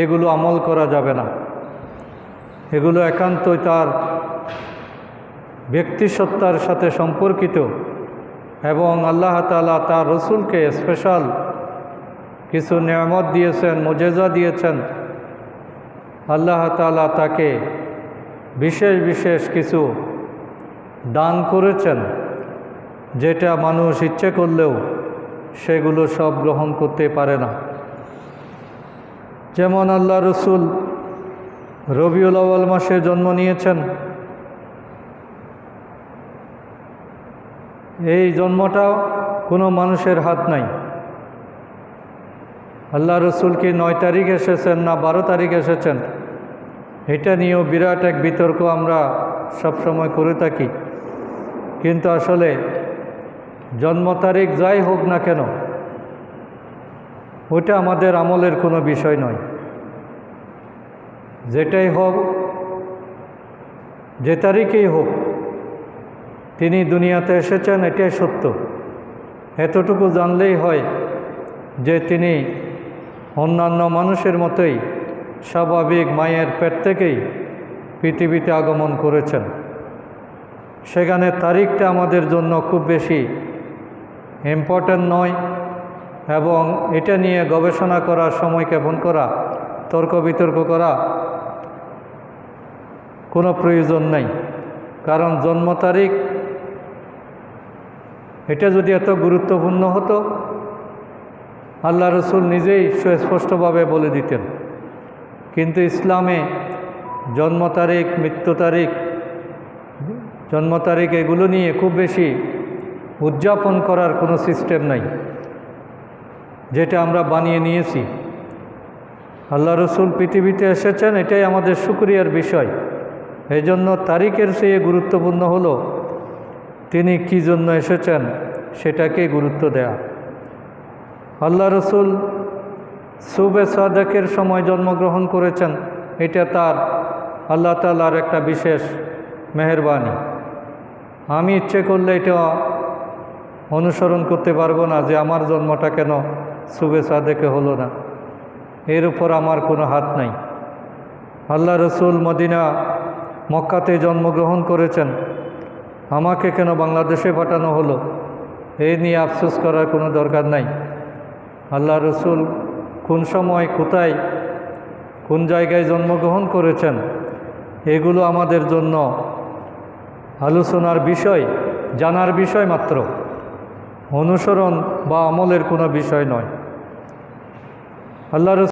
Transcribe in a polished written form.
এগুলো আমল করা যাবে না। এগুলো একান্তই তার ব্যক্তিসত্তার সাথে সম্পর্কিত এবং আল্লাহ তাআলা তার রসুলকে স্পেশাল কিছু নেয়ামত দিয়েছেন, মুজেজা দিয়েছেন। আল্লাহ তাআলা তাকে বিশেষ বিশেষ কিছু দান করেছেন, যেটা মানুষ ইচ্ছে করলেও সেগুলো সব গ্রহণ করতে পারে না। যেমন আল্লাহ রসুল রবিউল আউয়াল মাসে জন্ম নিয়েছেন। এই জন্মটাও কোনো মানুষের হাত নাই। আল্লাহ রসুল কি 9 তারিখ এসেছেন না 12 তারিখ এসেছেন, এটা নিয়েও বিরাট এক বিতর্ক আমরা সবসময় করে থাকি। কিন্তু আসলে জন্ম তারিখ যাই হোক না কেন, ওটা আমাদের আমলের কোনো বিষয় নয়। যেটাই হোক, যে তারিখেই হোক, তিনি দুনিয়াতে এসেছেন, এটাই সত্য। এতটুকু জানলেই হয় যে তিনি অন্যান্য মানুষের মতোই স্বাভাবিক মায়ের পেট থেকেই পৃথিবীতে আগমন করেছেন। সেখানে তারিখটা আমাদের জন্য খুব বেশি ইম্পর্ট্যান্ট নয় এবং এটা নিয়ে গবেষণা করা, সময় জ্ঞাপন করা, তর্ক বিতর্ক করা কোনো প্রয়োজন নেই। কারণ জন্ম তারিখ এটা যদি এত গুরুত্বপূর্ণ হতো, আল্লাহ রসুল নিজেই সুস্পষ্টভাবে বলে দিতেন। কিন্তু ইসলামে জন্ম তারিখ, মৃত্যু তারিখ, জন্ম তারিখ এগুলো নিয়ে খুব বেশি উদযাপন করার কোনো সিস্টেম নাই, যেটা আমরা বানিয়ে নিয়েছি। আল্লাহ রসুল পৃথিবীতে এসেছেন, এটাই আমাদের শুকরিয়ার বিষয়। এই জন্য তারিখের চেয়ে গুরুত্বপূর্ণ হলো তিনি কী জন্য এসেছেন সেটাকে গুরুত্ব দেয়া। আল্লাহ রসুল সুবে সাদেকের সময় জন্মগ্রহণ করেছেন, এটা তার আল্লাহ তাআলার একটা বিশেষ মেহেরবানি। আমি ইচ্ছে করলে এটা অনুসরণ করতে পারবো না যে আমার জন্মটা কেন সুবে সাদেকে হলো না, এর উপর আমার কোনো হাত নাই। আল্লাহ রসুল মদিনা মক্কাতে জন্মগ্রহণ করেছেন, আমাকে কেন বাংলাদেশে পাঠানো হলো, এই নিয়ে আফসোস করার কোনো দরকার নাই। আল্লাহ রসুল কোন সময়, কোথায়, কোন জায়গায় জন্মগ্রহণ করেছেন, এগুলো আমাদের জন্য আলোচনার বিষয়, জানার বিষয় মাত্র, অনুসরণ বা আমলের কোনো বিষয় নয়। আল্লাহ